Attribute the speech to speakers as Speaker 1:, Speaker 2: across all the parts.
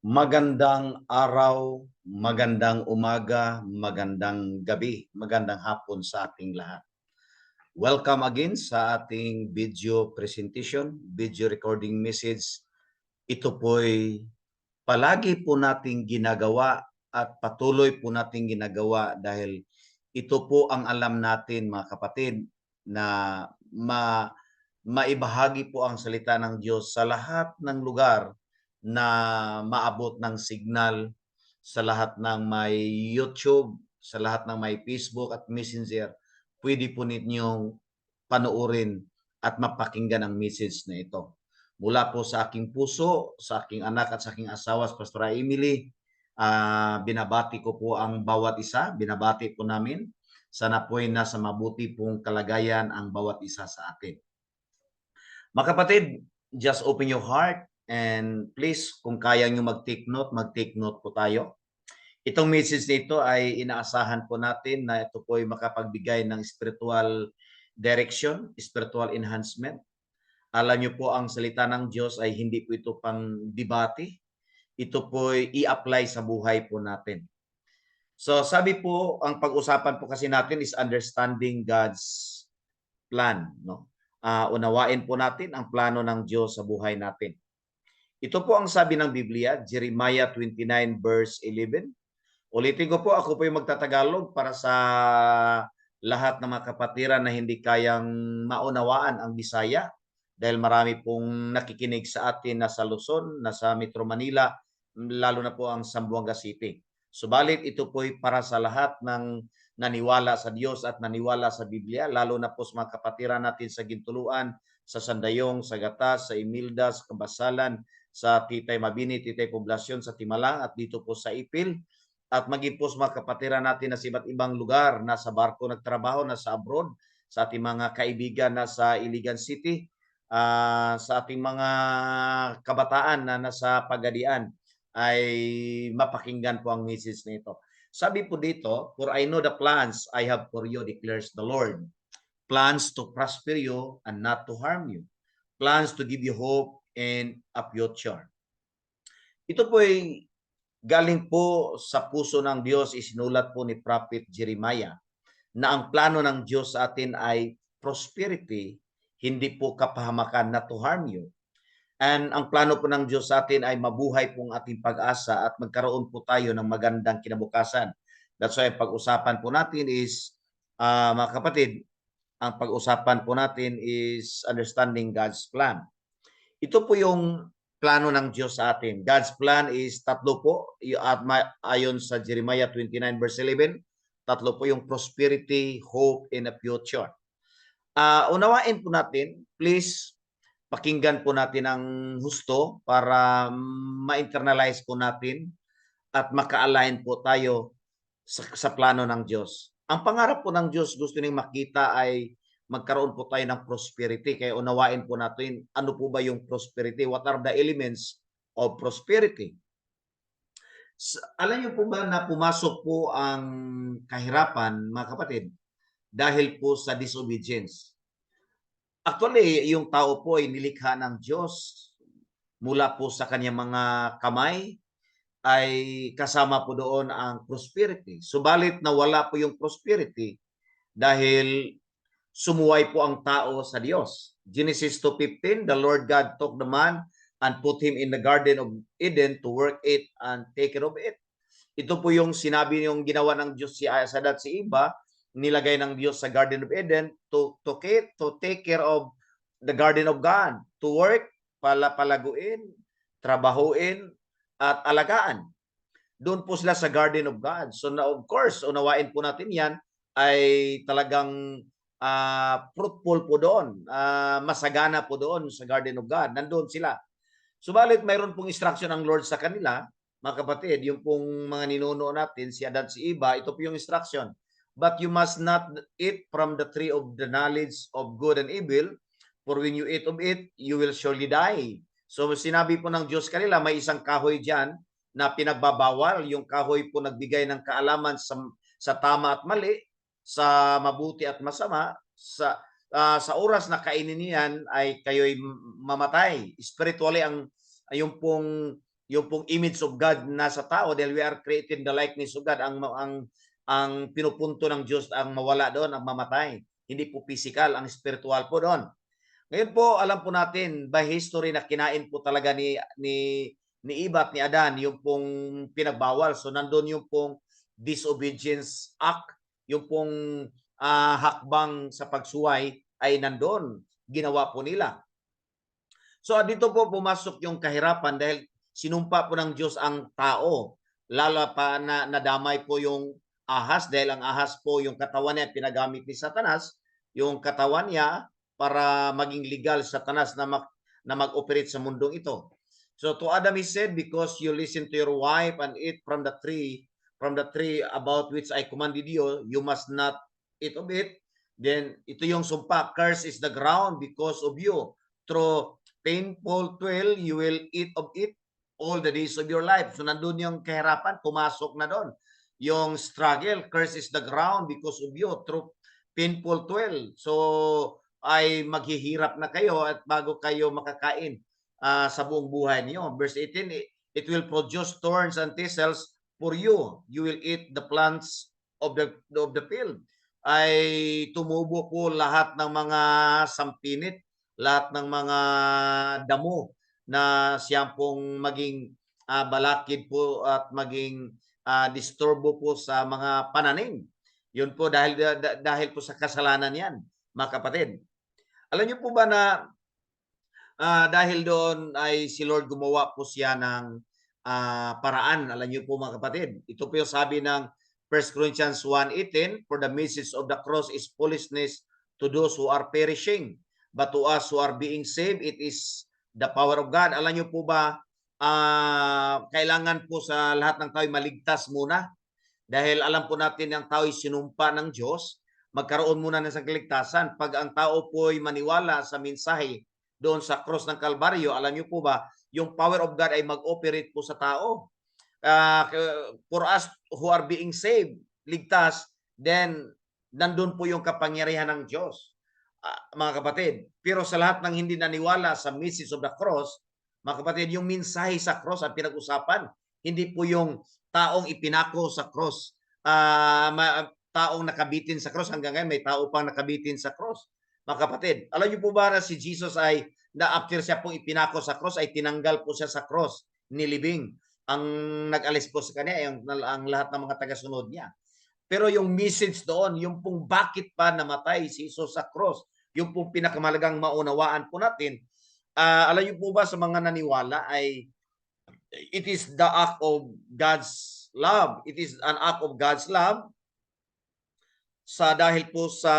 Speaker 1: Magandang araw, magandang umaga, magandang gabi, magandang hapon sa ating lahat. Welcome again sa ating video presentation, video recording message. Ito po'y palagi po nating ginagawa at patuloy po nating ginagawa dahil ito po ang alam natin mga kapatid na maibahagi po ang salita ng Diyos sa lahat ng lugar na maabot ng signal, sa lahat ng may YouTube, sa lahat ng may Facebook at Messenger. Pwede po ninyong panoorin at mapakinggan ang message na ito. Mula po sa aking puso, sa aking anak at sa aking asawa, sa Pastora Emily, binabati ko po ang bawat isa, binabati po namin. Sana po'y nasa mabuti pong kalagayan ang bawat isa sa atin. Mga kapatid, just open your heart and please, kung kaya nyo mag-take note po tayo. Itong message nito ay inaasahan po natin na ito po ay makapagbigay ng spiritual direction, spiritual enhancement. Alam nyo po, ang salita ng Diyos ay hindi po ito pang debate. Ito po ay i-apply sa buhay po natin. So sabi po, ang pag-usapan po kasi natin is understanding God's plan, no? Unawain po natin ang plano ng Diyos sa buhay natin. Ito po ang sabi ng Biblia, Jeremiah 29 verse 11. Ulitin ko po, ako po yung magtatagalog para sa lahat ng mga kapatiran na hindi kayang maunawaan ang Bisaya dahil marami pong nakikinig sa atin na sa Luzon, na sa Metro Manila, lalo na po ang Zamboanga City. Subalit ito po ay para sa lahat ng naniwala sa Diyos at naniwala sa Biblia, lalo na po sa mga kapatiran natin sa Gintuluan, sa Sandayong, sa Gatas, sa Imilda, sa Kabasalan, sa Titay Mabini, Titay Poblasyon, sa Timalang at dito po sa Ipil. At maging po sa mga kapatiran natin na sa iba't ibang lugar, nasa barko nagtrabaho, nasa abroad, sa ating mga kaibigan na sa Iligan City, sa ating mga kabataan na nasa Pagadian, ay mapakinggan po ang message nito. Sabi po dito, for I know the plans I have for you, declares the Lord. Plans to prosper you and not to harm you. Plans to give you hope and a future. Ito po ay galing po sa puso ng Diyos, isinulat po ni Prophet Jeremiah na ang plano ng Diyos sa atin ay prosperity, hindi po kapahamakan na to harm you. And ang plano po ng Diyos sa atin ay mabuhay pong ating pag-asa at magkaroon po tayo ng magandang kinabukasan. That's why pag-usapan po natin is, mga kapatid, ang pag-usapan po natin is understanding God's plan. Ito po yung plano ng Diyos sa atin. God's plan is tatlo po, ayon sa Jeremiah 29 verse 11, tatlo po yung prosperity, hope, and a future. Unawain po natin, please, pakinggan po natin ang husto para ma-internalize po natin at maka-align po tayo sa plano ng Diyos. Ang pangarap po ng Diyos, gusto niyang makita ay magkaroon po tayo ng prosperity. Kaya unawain po natin, ano po ba yung prosperity? What are the elements of prosperity? Alam niyo po ba na pumasok po ang kahirapan, mga kapatid, dahil po sa disobedience? Actually, yung tao po ay nilikha ng Diyos mula po sa kanyang mga kamay, ay kasama po doon ang prosperity. Subalit nawala po yung prosperity dahil sumuway po ang tao sa Diyos. Genesis 2:15, the Lord God took the man and put him in the Garden of Eden to work it and take care of it. Ito po yung sinabi yung ginawa ng Diyos si Adam at si Eva, nilagay ng Diyos sa Garden of Eden to take care of the Garden of God, to work, palaguin, trabahuin, at alagaan. Doon po sila sa Garden of God. So na of course, unawain po natin yan ay talagang fruitful po doon, masagana po doon sa Garden of God. Nandoon sila. Subalit mayroon pong instruction ng Lord sa kanila, mga kapatid, yung pong mga ninuno natin, si Adam, si Eva, ito po yung instruction. But you must not eat from the tree of the knowledge of good and evil, for when you eat of it, you will surely die. So sinabi po ng Diyos kanila, may isang kahoy dyan na pinagbabawal, yung kahoy po nagbigay ng kaalaman sa tama at mali, sa mabuti at masama, sa oras na kainin niyan ay kayo'y mamatay. Spiritually, yung pong yung pong image of God na sa tao dahil we are created in the likeness of God. Ang pinupunto ng Diyos ang mawala doon, ang mamatay. Hindi po physical, ang spiritual po doon. Ngayon po, alam po natin by history na kinain po talaga ni Eva at ni Adan yung pong pinagbawal. So nandun yung pong disobedience act, yung pong hakbang sa pagsuway ay nandun. Ginawa po nila. So dito po pumasok yung kahirapan dahil sinumpa po ng Diyos ang tao. Lalo pa na nadamay po yung ahas dahil ang ahas po yung katawan niya pinagamit ni Satanas, yung katawan niya para maging legal Satanas na mag-operate sa mundong ito. So to Adam he said, because you listen to your wife and eat from the tree about which I commanded you, you must not eat of it. Then ito yung sumpa, curse is the ground because of you. Through painful toil, you will eat of it all the days of your life. So nandun yung kahirapan, pumasok na doon. Yung struggle, curse is the ground because of you through painful toil. So ay maghihirap na kayo at bago kayo makakain sa buong buhay niyo. Verse 18, it will produce thorns and thistles for you. You will eat the plants of the field. Ay tumubo po lahat ng mga sampinit, lahat ng mga damo na siyang pong maging balakid po at maging disturbo po sa mga pananim. Yun po dahil po sa kasalanan yan, mga kapatid. Alam niyo po ba na dahil doon ay si Lord gumawa po siya ng paraan. Alam niyo po mga kapatid, ito po yung sabi ng 1 Corinthians 1:18, for the message of the cross is foolishness to those who are perishing, but to us who are being saved, it is the power of God. Alam niyo po ba, kailangan po sa lahat ng tao maligtas muna. Dahil alam po natin ang tao ay sinumpa ng Diyos, magkaroon muna ng kaligtasan. Pag ang tao po ay maniwala sa mensahe doon sa cross ng Kalbaryo, alam niyo po ba, yung power of God ay mag-operate po sa tao. For us who are being saved, ligtas, then nandun po yung kapangyarihan ng Diyos, mga kapatid. Pero sa lahat ng hindi naniwala sa message of the cross, mga kapatid, yung mensahe sa cross ang pinag-usapan, hindi po yung taong ipinako sa cross, taong nakabitin sa cross. Hanggang ngayon may tao pang nakabitin sa cross, mga kapatid. Alam niyo po ba na si Jesus ay, na after siya pong ipinako sa cross, ay tinanggal po siya sa cross, nilibing. Ang nag-alis po sa kanya ay ang lahat ng mga tagasunod niya. Pero yung message doon, yung pong bakit pa namatay si Jesus sa cross, yung pong pinakamalagang maunawaan po natin, alam niyo po ba sa mga naniwala ay it is the act of God's love. It is an act of God's love dahil po sa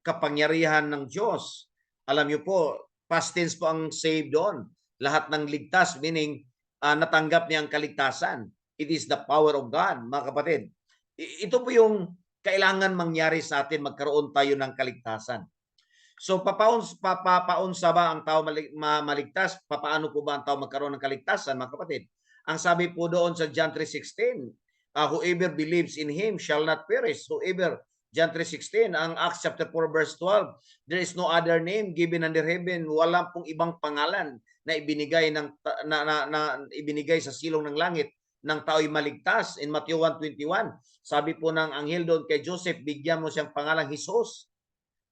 Speaker 1: kapangyarihan ng Diyos. Alam niyo po, past tense po ang save doon. Lahat ng ligtas, meaning natanggap niya ang kaligtasan. It is the power of God, mga kapatid. Ito po yung kailangan mangyari sa atin, magkaroon tayo ng kaligtasan. So papaunsa ba ang tao maligtas? Papaano po ba ang tao magkaroon ng kaligtasan, mga kapatid? Ang sabi po doon sa John 3:16, whoever believes in him shall not perish. Whoever, John 3:16, ang Acts chapter 4 verse 12, there is no other name given under heaven. Walang pong ibang pangalan na ibinigay ibinigay sa silong ng langit ng tao'y maligtas. In Matthew 1:21, sabi po ng anghel doon kay Joseph, bigyan mo siyang pangalang Jesus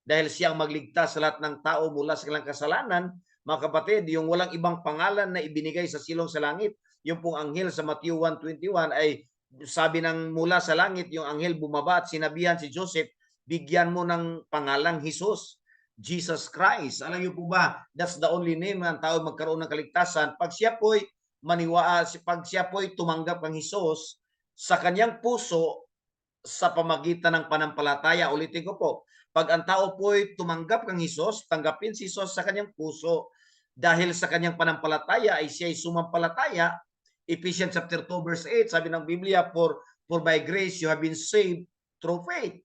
Speaker 1: dahil siyang magligtas sa lahat ng tao mula sa kanilang kasalanan. Mga kapatid, yung walang ibang pangalan na ibinigay sa silong sa langit, yung pong anghel sa Matthew 1:21 ay sabi ng mula sa langit, yung anghel bumaba at sinabihan si Joseph, bigyan mo ng pangalang Jesus, Jesus Christ. Alam niyo po ba, that's the only name ng tao magkaroon ng kaligtasan. Pag siya po'y pag siya po'y tumanggap ng Jesus sa kanyang puso sa pamagitan ng panampalataya. Ulitin ko po, pag ang tao po'y tumanggap ng Jesus, tanggapin si Jesus sa kanyang puso, dahil sa kanyang panampalataya ay siya ay sumampalataya. Ephesians chapter 2 verse 8, sabi ng Biblia, for by grace you have been saved through faith.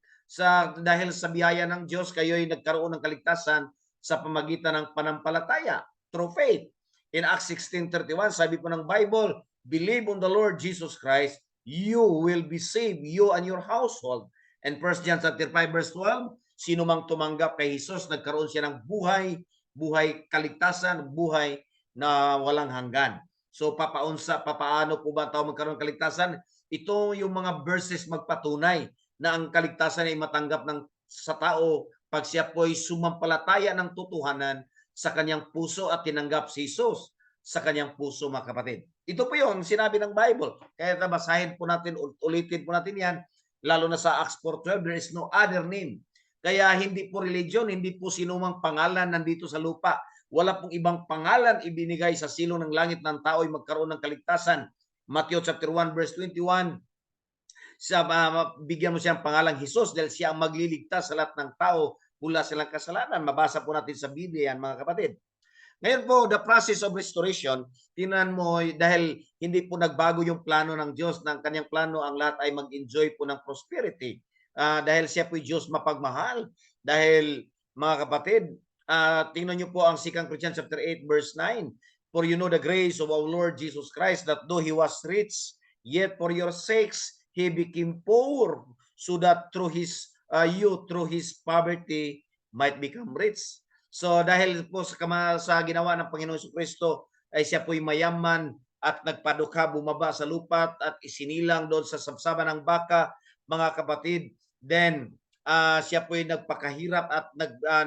Speaker 1: Dahil sa biyaya ng Diyos, kayo ay nagkaroon ng kaligtasan sa pamagitan ng panampalataya, through faith. In Acts 16:31, sabi po ng Bible, believe on the Lord Jesus Christ, you will be saved, you and your household. And 1 John chapter 5 verse 12, sino mang tumanggap kay Jesus, nagkaroon siya ng buhay kaligtasan, buhay na walang hanggan. So papaano po ba ang tao magkaroon ng kaligtasan? Ito yung mga verses magpatunay na ang kaligtasan ay matanggap sa tao pag siya po ay sumampalataya ng totohanan sa kanyang puso at tinanggap si Jesus sa kanyang puso, mga kapatid. Ito po yung sinabi ng Bible. Kaya basahin po natin, ulitin po natin yan, lalo na sa Acts 4:12, there is no other name. Kaya hindi po religion, hindi po sinumang pangalan nandito sa lupa. Wala pong ibang pangalan ibinigay sa silong ng langit ng tao ay magkaroon ng kaligtasan. Matthew chapter 1 verse 21, bigyan mo siyang pangalang Jesus dahil siya ang magliligtas sa lahat ng tao mula sa silang kasalanan. Mabasa po natin sa Biblia yan, mga kapatid. Ngayon po, the process of restoration, tingnan mo, dahil hindi po nagbago yung plano ng Diyos, ng kanyang plano, ang lahat ay mag-enjoy po ng prosperity. Dahil siya po Diyos mapagmahal. Dahil, mga kapatid, tingnan niyo po ang 2 Corinthians chapter 8, verse 9. For you know the grace of our Lord Jesus Christ, that though He was rich, yet for your sakes, He became poor, so that through through His poverty, might become rich. So dahil po sa ginawa ng Panginoon Kristo ay siya po'y mayaman at nagpadukha, bumaba sa lupa at isinilang doon sa sabsaba ng baka, mga kapatid. Then siya po'y nagpakahirap at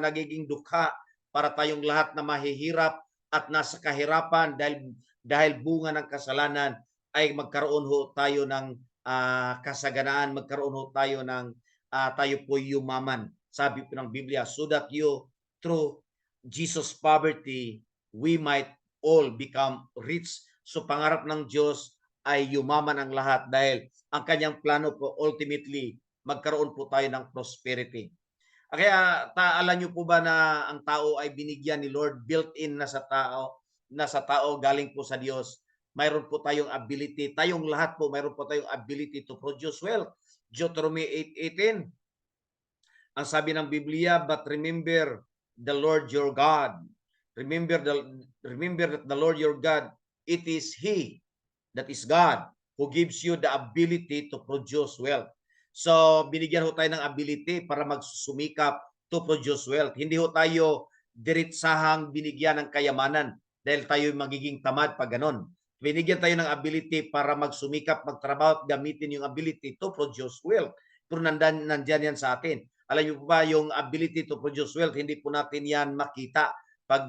Speaker 1: nagiging dukha para tayong lahat na mahihirap at nasa kahirapan dahil bunga ng kasalanan ay magkaroon ho tayo ng kasaganaan, magkaroon ho tayo ng tayo po'y yumaman. Sabi po ng Biblia, so that you through Jesus' poverty, we might all become rich. So pangarap ng Diyos ay yumaman ang lahat dahil ang kanyang plano po ultimately magkaroon po tayo ng prosperity. Kaya alam niyo po ba na ang tao ay binigyan ni Lord, built-in na sa tao, galing po sa Diyos. Mayroon po tayong ability, tayong lahat po, mayroon po tayong ability to produce wealth. Deuteronomy 8:18, ang sabi ng Biblia, but remember the Lord your God. Remember that the Lord your God, it is He that is God who gives you the ability to produce wealth. So, binigyan ho tayo ng ability para magsusumikap to produce wealth. Hindi ho tayo diretsahang binigyan ng kayamanan dahil tayo magiging tamad pag ganon. Binigyan tayo ng ability para magsumikap, magtrabaho at gamitin yung ability to produce wealth. Pero nandyan yan sa atin. Alam niyo po ba, yung ability to produce wealth, hindi po natin yan makita pag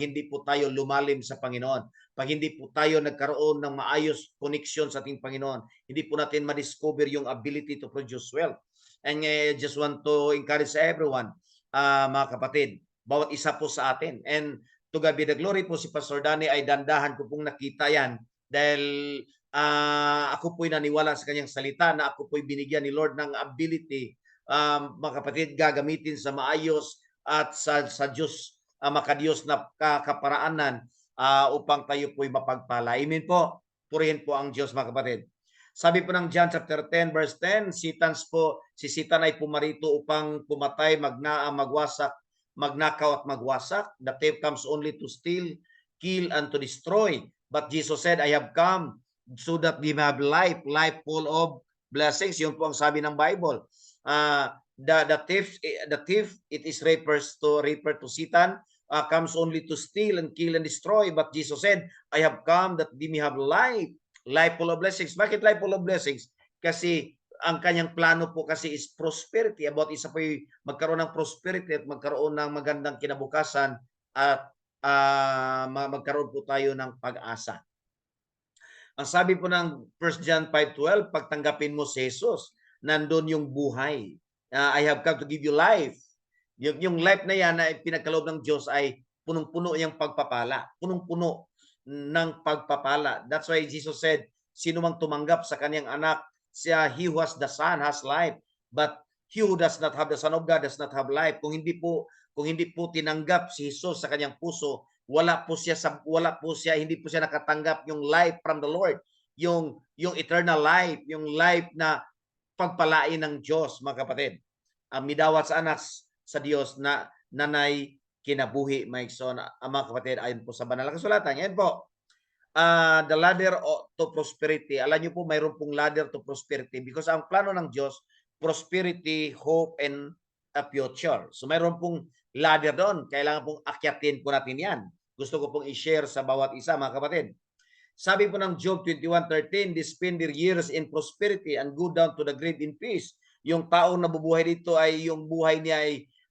Speaker 1: hindi po tayo lumalim sa Panginoon. Pag hindi po tayo nagkaroon ng maayos connection sa ating Panginoon, hindi po natin ma-discover yung ability to produce wealth. And I just want to encourage everyone, mga kapatid, bawat isa po sa atin. And to God be the glory po, si Pastor Danny ay dandahan ko pong nakita yan dahil ako po'y naniwala sa kanyang salita na ako po'y binigyan ni Lord ng ability, mga kapatid, gagamitin sa maayos at sa Diyos, makadiyos na kaparaanan upang tayo po'y mapagpala. Amen po. Purihin po ang Diyos, mga kapatid. Sabi po ng John chapter 10 verse 10, si Satan ay pumarito upang pumatay, magwasak, magnakaw at magwasak. The thief comes only to steal, kill, and to destroy. But Jesus said, I have come so that we may have life full of blessings. Yun po ang sabi ng Bible. The thief, it is refer to Satan, comes only to steal and kill and destroy. But Jesus said, I have come that we may have life full of blessings. Bakit life full of blessings? Kasi ang kanyang plano po kasi is prosperity. About isa po yung magkaroon ng prosperity at magkaroon ng magandang kinabukasan at magkaroon po tayo ng pag-asa. Ang sabi po ng 1 John 5:12, pagtanggapin mo si Jesus, nandun yung buhay. I have come to give you life. Yung life na yan na pinagkaloob ng Diyos ay punong-puno yung pagpapala. Punong-puno ng pagpapala. That's why Jesus said, sino mang tumanggap sa kanyang anak, he who has the Son has life. But he who does not have the Son of God does not have life. Kung hindi po tinanggap si Jesus sa kanyang puso, hindi po siya nakatanggap yung life from the Lord, yung eternal life, yung life na pagpalain ng Diyos, mga kapatid. Midawat sa anak sa Diyos na nanay kinabuhi, maigsoon, mga kapatid, ayon po sa banal na kasulatan. Yan po, the ladder to prosperity. Alam niyo po, mayroon pong ladder to prosperity because ang plano ng Diyos, prosperity, hope, and a future. So mayroon pong ladder doon. Kailangan pong akyatin po natin yan. Gusto ko pong i-share sa bawat isa, mga kapatid. Sabi po ng Job 21:13, they spend their years in prosperity and go down to the grave in peace. Yung taong nabubuhay dito ay yung buhay niya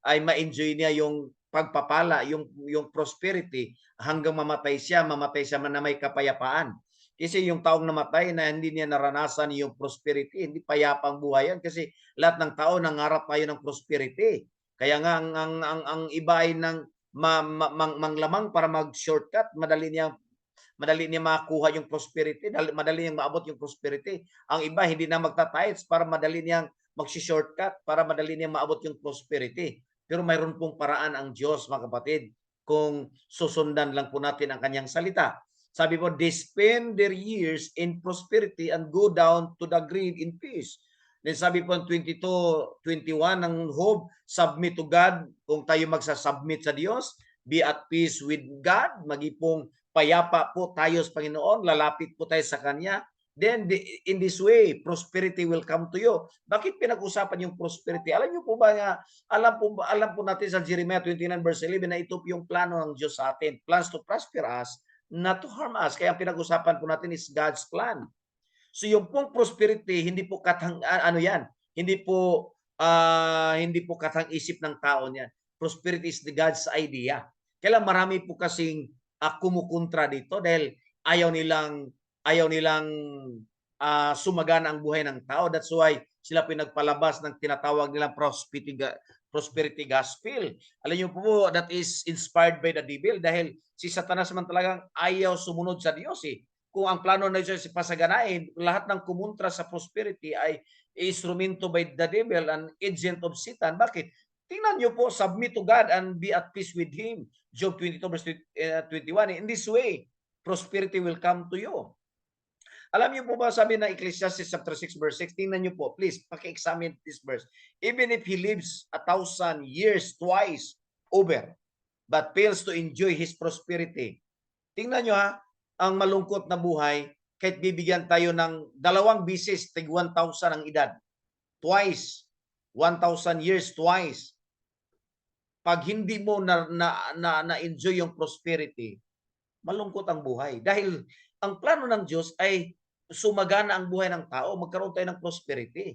Speaker 1: ay ma-enjoy niya yung pagpapala, yung prosperity hanggang mamatay siya na may kapayapaan. Kasi yung taong namatay na hindi niya naranasan yung prosperity, hindi payapang buhay yan kasi lahat ng tao nangarap tayo ng prosperity. Kaya nga ang iba ay manglamang para mag-shortcut, madali niya makuha yung prosperity, madali niyang maabot yung prosperity. Ang iba hindi na magta-tithes para madali niyang magsi-shortcut, para madali niyang maabot yung prosperity. Pero mayroon pong paraan ang Diyos, mga kapatid, kung susundan lang po natin ang kanyang salita. Sabi po, they spend their years in prosperity and go down to the grave in peace. Then sabi po 22:21 ng Job, submit to God. Kung tayo magsasubmit sa Diyos, be at peace with God, magipong payapa po tayo sa Panginoon, lalapit po tayo sa Kanya, then in this way, prosperity will come to you. Bakit pinag-usapan yung prosperity? Alam niyo po ba nga, alam po natin sa Jeremiah 29 verse 11 na ito yung plano ng Diyos sa atin. Plans to prosper us, not to harm us. Kaya ang pinag-usapan po natin is God's plan. So yung pong prosperity, hindi po ano yan, hindi po katang isip ng tao niyan. Prosperity is the God's idea. Kaya marami po kasing kumukontra dito dahil ayaw nilang sumagana ang buhay ng tao. That's why sila pinagpalabas ng tinatawag nilang prosperity gospel. Alam niyo po, that is inspired by the devil dahil si Satanas man talagang ayaw sumunod sa Diyos eh. Kung ang plano na Diyos ay pasaganain, lahat ng kumontra sa prosperity ay instrumento by the devil, an agent of Satan. Bakit? Tingnan niyo po, submit to God and be at peace with Him. Job 22 verse 21. In this way, prosperity will come to you. Alam niyo po ba, sabi ng Ecclesiastes chapter 6 verse 6, tingnan niyo po, please, paki-examine this verse. Even if he lives 1,000 years twice over, but fails to enjoy his prosperity. Tingnan niyo ha, ang malungkot na buhay, kahit bibigyan tayo ng 2 bisis, tig 1,000 ang edad. Twice, 1,000 years twice. Pag hindi mo na-enjoy yung prosperity, malungkot ang buhay. Dahil ang plano ng Diyos ay sumagana ang buhay ng tao, magkaroon tayo ng prosperity.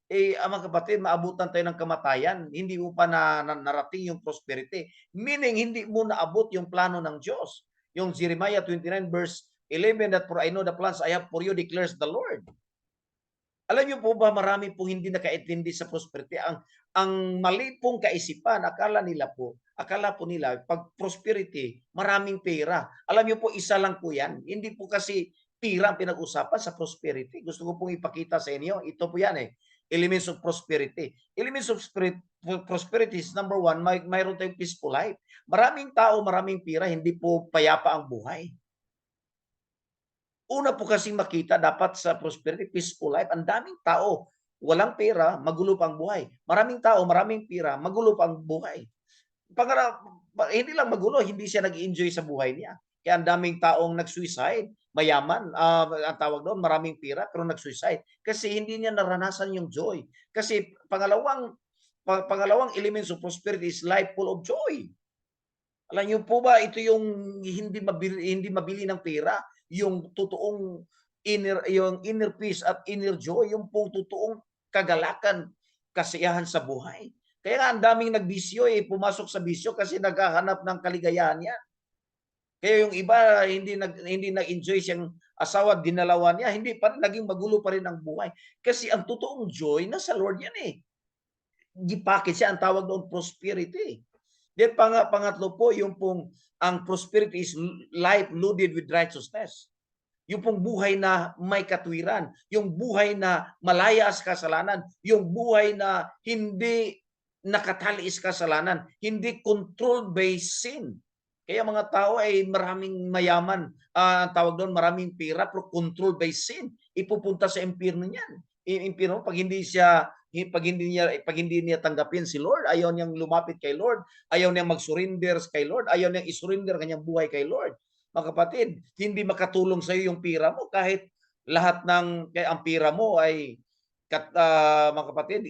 Speaker 1: Mga kapatid, maabutan tayo ng kamatayan, hindi mo pa narating yung prosperity. Meaning, hindi mo naabot yung plano ng Diyos. Yung Jeremiah 29 verse 11, that for I know the plans I have for you, declares the Lord. Alam niyo po ba, marami pong hindi nakaintindi sa prosperity. Ang mali pong kaisipan, akala po nila, pag prosperity, maraming pera. Alam niyo po, isa lang po yan. Hindi po kasi pera ang pinag-usapan sa prosperity. Gusto ko pong ipakita sa inyo. Ito po yan eh. Elements of prosperity. Elements of prosperity is number 1, mayroon tayong peaceful life. Maraming tao, maraming pera, hindi po payapa ang buhay. Una po kasing makita dapat sa prosperity, peaceful life. Ang daming tao, walang pera, magulo pa ang buhay. Maraming tao, maraming pera, magulo pa ang buhay. Hindi lang magulo, hindi siya nag-enjoy sa buhay niya. Kaya ang daming taong nag-suicide, mayaman, ang tawag doon, maraming pera, pero nag-suicide. Kasi hindi niya naranasan yung joy. Kasi pangalawang elements of prosperity is life full of joy. Alam niyo po ba, ito yung hindi mabili ng pera, yung totoong inner peace at inner joy, yung pong totoong kagalakan, kasiyahan sa buhay. Kaya nga ang daming nagbisyo pumasok sa bisyo kasi naghahanap ng kaligayahan yan. Kaya yung iba hindi nag-enjoy siyang asawa, dinalawan niya, hindi pa rin, naging magulo pa rin ang buhay. Kasi ang totoong joy nasa Lord yan eh. Gipakit siya, ang tawag doon prosperity. Then pangatlo po, yung pong ang prosperity is life loaded with righteousness. Yung pong buhay na may katwiran, yung buhay na malaya sa kasalanan, yung buhay na hindi nakatali sa kasalanan, hindi controlled by sin. Kaya mga tao ay maraming mayaman, ang tawag doon maraming pera, pero controlled by sin. Ipupunta sa impyerno niyan. Impyerno pag hindi niya tanggapin si Lord, ayaw niyang lumapit kay Lord, ayaw niyang mag-surrender kay Lord, ayaw niyang isurrender kanyang buhay kay Lord. Mga kapatid, hindi makatulong sa iyo yung pira mo kahit lahat ng ang pira mo ay mga kapatid,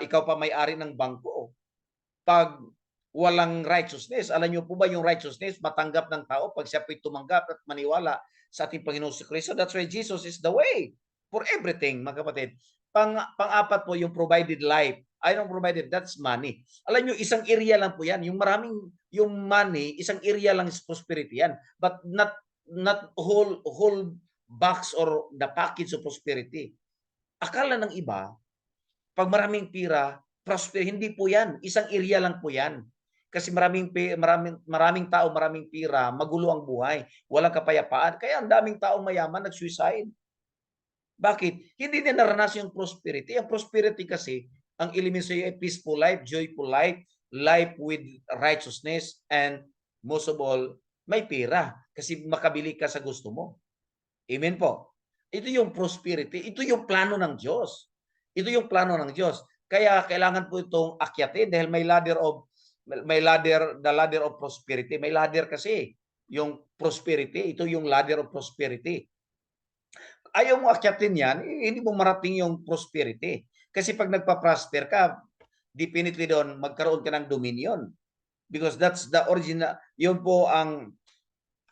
Speaker 1: ikaw pa may-ari ng bangko. Pag walang righteousness. Alam niyo po ba yung righteousness matanggap ng tao pag siya po'y tumanggap at maniwala sa ating Panginoong Kristo. That's why Jesus is the way for everything, mga kapatid. Pang-apat po yung provided life. I don't provided, that's money. Alam niyo, isang area lang po yan. Yung money, isang area lang is prosperity yan. But not whole box or the package of prosperity. Akala ng iba, pag maraming pira, prosper, hindi po yan. Isang area lang po yan. Kasi maraming tao, maraming pira, magulo ang buhay, walang kapayapaan. Kaya ang daming taong mayaman nag-suicide. Bakit? Hindi din naranasan yung prosperity. Ang prosperity kasi, ang element sa iyo ay peaceful life, joyful life, life with righteousness, and most of all, may pera. Kasi makabili ka sa gusto mo. Amen po. Ito yung prosperity. Ito yung plano ng Diyos. Ito yung plano ng Diyos. Kaya kailangan po itong akyatin dahil the ladder of prosperity. May ladder kasi yung prosperity. Ito yung ladder of prosperity. Ayaw mo akyatin yan, hindi mo marating yung prosperity. Kasi pag nagpa-prosper ka, definitely doon, magkaroon ka ng dominion. Because that's the original, yun po ang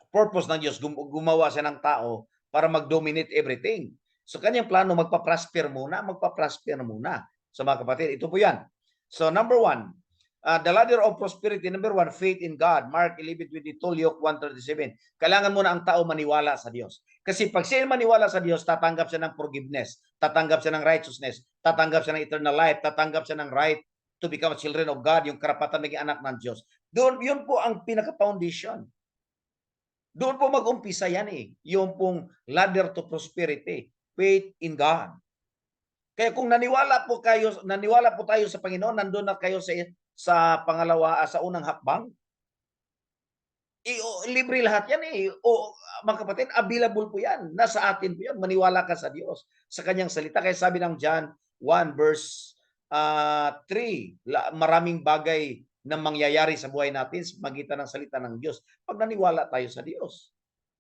Speaker 1: purpose ng Diyos. Gumawa siya ng tao para mag-dominate everything. So kanyang plano, magpa-prosper muna. So mga kapatid, ito po yan. So number 1, the ladder of prosperity. Number 1, faith in God. Mark 11:22, Luke 1:37. Kailangan muna ang tao maniwala sa Diyos. Kasi pag siya maniwala sa Diyos, tatanggap siya ng forgiveness, tatanggap siya ng righteousness, tatanggap siya ng eternal life, tatanggap siya ng right to become children of God, yung karapatan maging anak ng Diyos. Doon, yun po ang pinaka-foundation. Doon po mag-umpisa yan eh. Yung pong ladder to prosperity. Faith in God. Kaya kung naniwala po tayo sa Panginoon, nandun na kayo sa pangalawa, sa unang hakbang, libre lahat yan eh. Mga kapatid, available po yan. Nasa atin po yan. Maniwala ka sa Diyos, sa kanyang salita. Kaya sabi ng John 1 verse 3, maraming bagay na mangyayari sa buhay natin sa magitan ng salita ng Diyos pag naniwala tayo sa Diyos.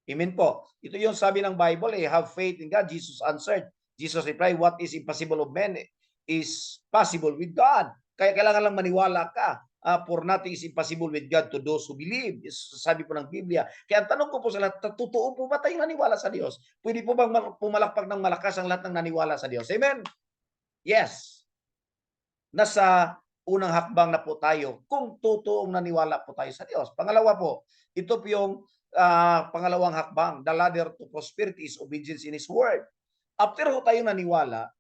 Speaker 1: Amen po. Ito yung sabi ng Bible, have faith in God. Jesus answered. Jesus replied, what is impossible of men is possible with God. Kaya kailangan lang maniwala ka. For nothing is impossible with God to those who believe. Sabi po ng Biblia. Kaya ang tanong ko po sa lahat, totoo po ba tayong naniwala sa Diyos? Pwede po bang pumalakpak ng malakas ang lahat ng naniwala sa Diyos? Amen? Yes. Nasa unang hakbang na po tayo kung totoong naniwala po tayo sa Diyos. Pangalawa po, ito po yung pangalawang hakbang. The ladder to prosperity is obedience in His word. After ho tayo naniwala,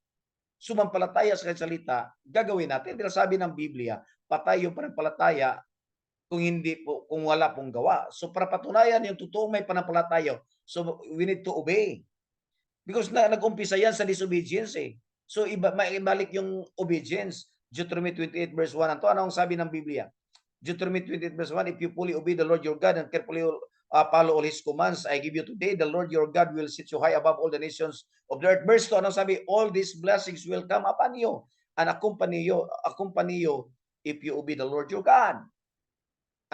Speaker 1: sumampalataya sa kanyang salita, gagawin natin. Dahil sabi ng Biblia, patay yung panampalataya kung wala pong gawa. So para patunayan yung totoong may panampalataya, so we need to obey. Because nag-umpisa yan sa disobedience eh. So maibalik yung obedience. Deuteronomy 28 verse 1. Ano ang sabi ng Biblia? Deuteronomy 28 verse 1, if you fully obey the Lord your God and carefully follow all His commands I give you today, the Lord your God will set you high above all the nations of the earth. Verse 2, anong sabi? All these blessings will come upon you and accompany you if you obey the Lord your God.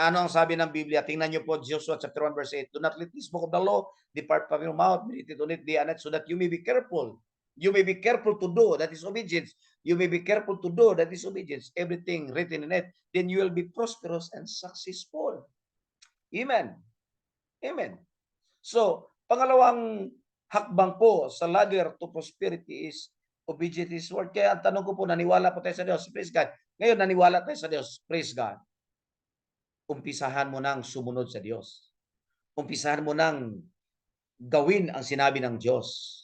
Speaker 1: Ano ang sabi ng Biblia? Tingnan niyo po Joshua chapter 1 verse 8. Do not let this book of the law depart from your mouth, meditate on it day and night so that you may be careful. You may be careful to do, that is obedience. You may be careful to do, that is obedience. Everything written in it, then you will be prosperous and successful. Amen. Amen. So, pangalawang hakbang po sa ladder to prosperity is obedience to His word. Kaya ang tanong ko po, naniwala po tayo sa Diyos? Praise God. Ngayon, naniwala tayo sa Diyos. Praise God. Umpisahan mo nang sumunod sa Diyos. Umpisahan mo nang gawin ang sinabi ng Diyos.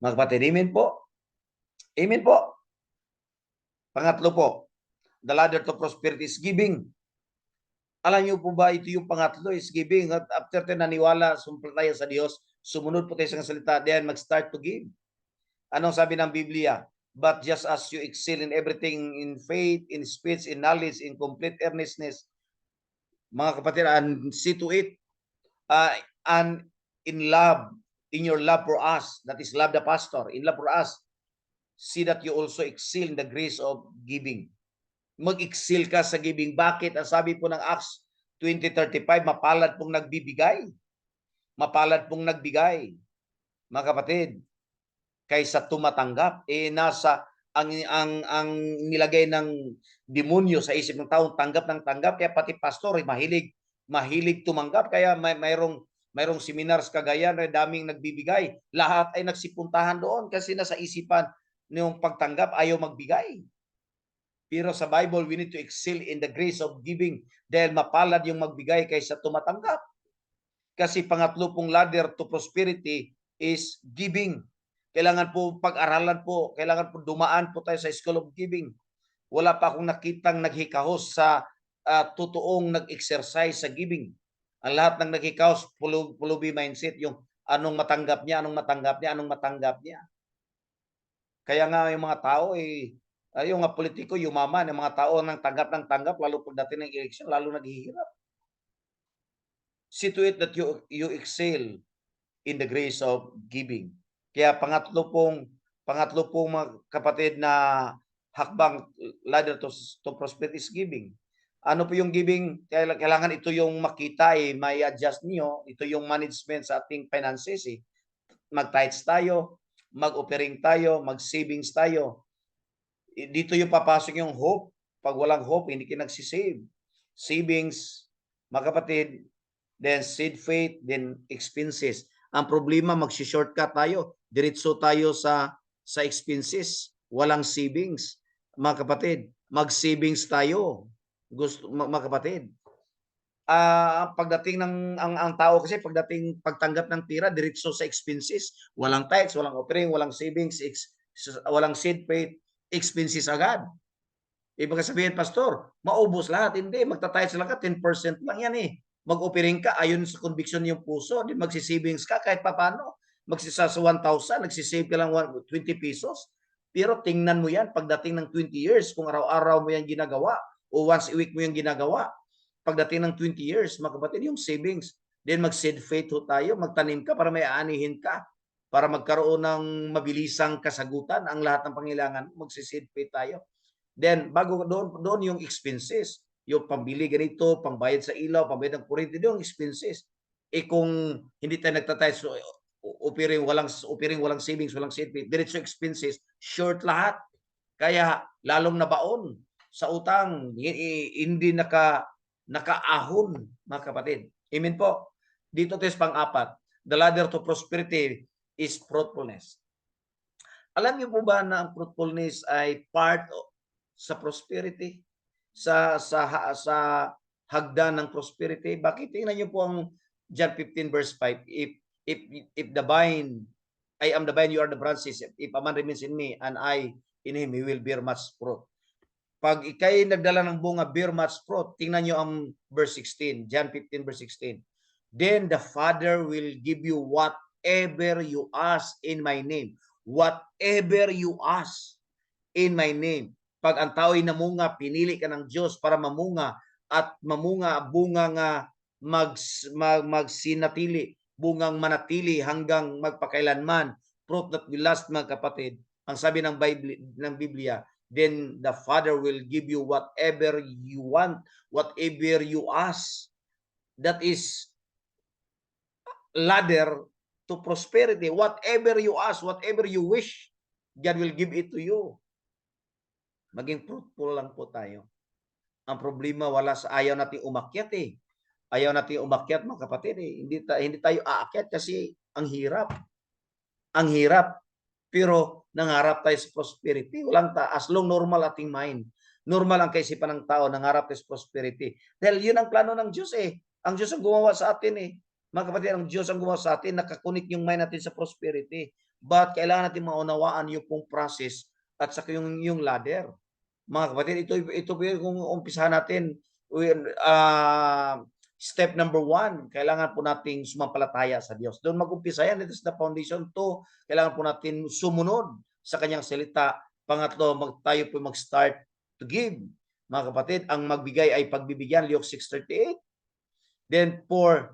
Speaker 1: Mga kapatid, amen po? Amen po. Pangatlo po, the ladder to prosperity is giving. Alam niyo po ba, ito yung pangatlo is giving. At after tayo naniwala, sumpalataya sa Diyos, sumunod po tayo sa salita, then mag-start to give. Anong sabi ng Biblia? But just as you excel in everything, in faith, in speech, in knowledge, in complete earnestness, mga kapatid, and see to it, and in love, in your love for us, that is love the pastor, in love for us, see that you also excel in the grace of giving. Mag-excel ka sa giving. Bakit? Ang sabi po ng Acts 20:35, mapalad pong nagbibigay. Mapalad pong nagbigay. Mga kapatid, kaysa tumatanggap. Nasa ang nilagay ng demonyo sa isip ng tao, tanggap ng tanggap, kaya pati pastor mahilig tumanggap, kaya mayroong seminars kagaya na daming nagbibigay. Lahat ay nagsipuntahan doon kasi nasa isipan yung pagtanggap, ayaw magbigay. Pero sa Bible, we need to excel in the grace of giving dahil mapalad yung magbigay kaysa tumatanggap. Kasi pangatlo pong ladder to prosperity is giving. Kailangan po pag-aralan po, kailangan po dumaan po tayo sa School of Giving. Wala pa akong nakitang naghikahos sa totoong nag-exercise sa giving. Ang lahat ng naghikahos, pulubi mindset, yung anong matanggap niya, anong matanggap niya, anong matanggap niya. Kaya nga yung mga tao, yung mga politiko, yumaman, yung mga tao ng tanggap, lalo pagdating ng eleksyon, lalo naghihirap. See to it that you excel in the grace of giving. Kaya pangatlo pong mga kapatid na hakbang ladder to prosperity is giving. Ano po yung giving? Kailangan ito yung makita, may adjust niyo. Ito yung management sa ating finances. Mag-tithes tayo, mag-offering tayo, mag-savings tayo. Dito yung papasok yung hope. Pag walang hope, hindi ka nagsisave. Savings, mga kapatid, then seed faith, then expenses. Ang problema, magsi-shortcut tayo. Diretso tayo sa expenses. Walang savings. Mga kapatid, mag-savings tayo. Mga kapatid. Pagdating ng ang tao kasi pagtanggap ng tira, diretso sa expenses. Walang tithes, walang offering, walang savings, walang seed faith, expenses agad. Ibig sabihin, pastor, maubos lahat. Hindi, magta-tithes lang ka, 10% lang yan Mag-offering ka, ayon sa conviction yung puso, di magsi-savings ka kahit papano. Sa 1,000, nagsisave ka lang 20 pesos. Pero tingnan mo yan, pagdating ng 20 years, kung araw-araw mo yan ginagawa, o once a week mo yan ginagawa, pagdating ng 20 years, mga kapatid, yung savings, then mag-seed faith tayo, magtanim ka para may aanihin ka, para magkaroon ng mabilisang kasagutan ang lahat ng pangailangan, mag-seed faith tayo. Then, bago doon yung expenses, yung pambili ganito, pambayad sa ilaw, pambayad ng kuryente, yung expenses. Kung hindi tayo nagtatay, so, offering, walang savings, walang savings, diretso expenses, short lahat. Kaya, lalong nabaon sa utang, hindi nakaahon, mga kapatid. Amen po. Dito tayo pang-apat. The ladder to prosperity is fruitfulness. Alam niyo po ba na ang fruitfulness ay part sa prosperity? Sa hagdan ng prosperity. Bakit? Tingnan niyo po ang John 15 verse 5. If the vine, I am the vine, you are the branches. If a man remains in me and I in him, he will bear much fruit. Pag ikay nagdala ng bunga, bear much fruit. Tingnan niyo ang verse 16, John 15 verse 16. Then the Father will give you whatever you ask in my name. Whatever you ask in my name. Pag ang tao'y namunga, pinili ka ng Diyos para mamunga at mamunga bunga nga magsinatili, bungang manatili hanggang magpakailanman, fruit that will last, mga kapatid. Ang sabi ng Biblia, then the Father will give you whatever you want, whatever you ask. That is ladder to prosperity. Whatever you ask, whatever you wish, God will give it to you. Maging fruitful lang po tayo. Ang problema, ayaw natin umakyat Ayaw natin umakyat, mga kapatid Hindi tayo aakyat kasi ang hirap. Ang hirap. Pero nangarap tayo sa prosperity. As long normal ating mind. Normal ang kaisipan ng tao, nangarap tayo sa prosperity. Dahil yun ang plano ng Diyos Ang Diyos ang gumawa sa atin Mga kapatid, ang Diyos ang gumawa sa atin, nakakunik yung mind natin sa prosperity. But kailangan natin maunawaan yung pong process at saka yung ladder. Mga kapatid, ito po kung umpisahan natin, step number 1, kailangan po nating sumampalataya sa Diyos. Doon mag-umpisa yan. It is the foundation. 2, kailangan po natin sumunod sa kanyang salita. Pangatlo, tayo po mag-start to give. Mga kapatid, ang magbigay ay pagbibigyan, Luke 6:38. Then 4,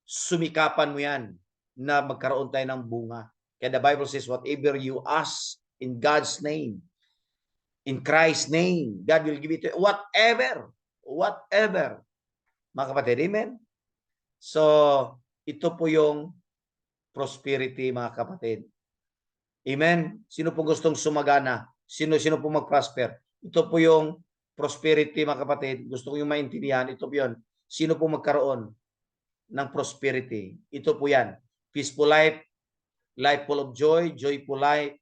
Speaker 1: sumikapan mo yan na magkaroon tayo ng bunga. Kaya the Bible says, whatever you ask in God's name, in Christ's name, God will give it to you. Whatever. Mga kapatid, amen? So, ito po yung prosperity, mga kapatid. Amen? Sino po gustong sumagana Sino po mag-prosper? Ito po yung prosperity, mga kapatid. Gusto ko yung maintindihan. Ito po yun. Sino po magkaroon ng prosperity? Ito po yan. Peaceful life, life full of joy, joyful life,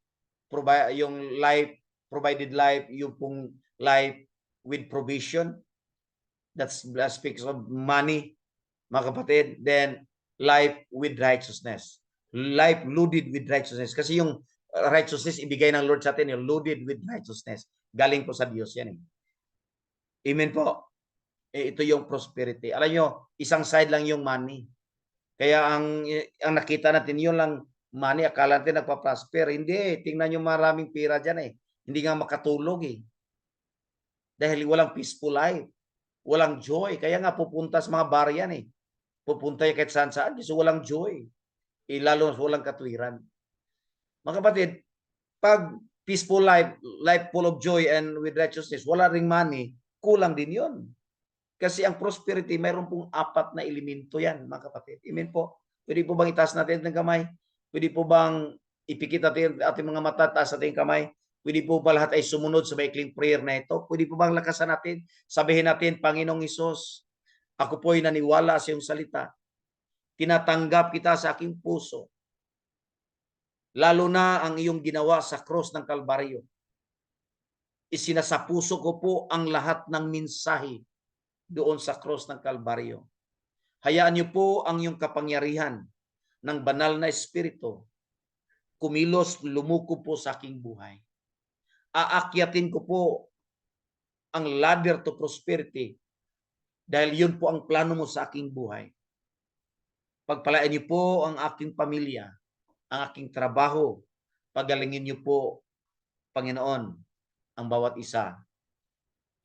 Speaker 1: yung life, provided life, yung pong life with provision. That speaks of money, mga kapatid. Then, life with righteousness. Life loaded with righteousness. Kasi yung righteousness ibigay ng Lord sa atin, yung loaded with righteousness. Galing po sa Diyos yan eh. Amen po. Ito yung prosperity. Alam nyo, isang side lang yung money. Kaya ang nakita natin, yun lang money, akala natin nagpa-prosper. Hindi, tingnan nyo maraming pira dyan eh. Hindi nga makatulog eh. Dahil walang peaceful life. Walang joy. Kaya nga pupunta sa mga bar yan eh. Pupunta kahit saan-saan kasi walang joy. Lalo walang katwiran. Mga kapatid, pag peaceful life, life full of joy and with righteousness, wala ring money, kulang din yun. Kasi ang prosperity, mayroon pong 4 na elemento yan, mga kapatid. Amen po. Pwede po bang itaas natin ang kamay? Pwede po bang ipikit natin ating mga mata, taas natin ang kamay? Pwede po ba lahat ay sumunod sa maikling prayer na ito? Pwede po bang lakasan natin? Sabihin natin, Panginoong Hesus, ako po'y naniwala sa iyong salita. Tinatanggap kita sa aking puso. Lalo na ang iyong ginawa sa cross ng Kalbaryo. Isinasapuso ko po ang lahat ng mensahe doon sa cross ng Kalbaryo. Hayaan niyo po ang iyong kapangyarihan ng banal na espiritu kumilos, lumuko po sa aking buhay. Aakyatin ko po ang ladder to prosperity dahil yun po ang plano mo sa aking buhay. Pagpalain niyo po ang aking pamilya, ang aking trabaho. Pagalingin niyo po, Panginoon, ang bawat isa.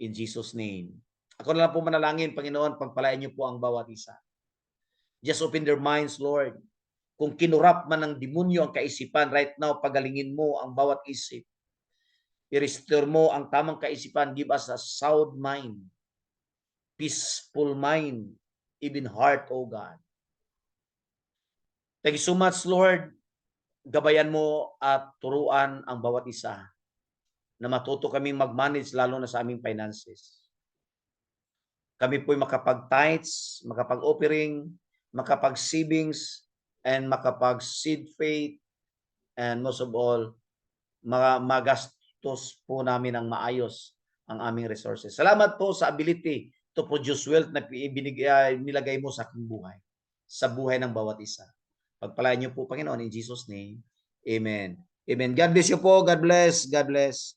Speaker 1: In Jesus' name. Ako na lang po manalangin, Panginoon, pagpalain niyo po ang bawat isa. Just open their minds, Lord. Kung kinurap man ng demonyo ang kaisipan, right now, pagalingin mo ang bawat isip. I-restore mo ang tamang kaisipan. Give us a sound mind, peaceful mind, even heart, O God. Thank you so much, Lord. Gabayan mo at turuan ang bawat isa na matuto kaming mag-manage lalo na sa aming finances. Kami po'y makapag-tithes, makapag-offering, makapag-savings, and makapag-seed faith, and most of all, magastos po namin ng maayos ang aming resources. Salamat po sa ability to produce wealth na nilagay mo sa aking buhay, sa buhay ng bawat isa. Pagpalain niyo po, Panginoon, in Jesus' name. Amen. Amen. God bless you po. God bless. God bless.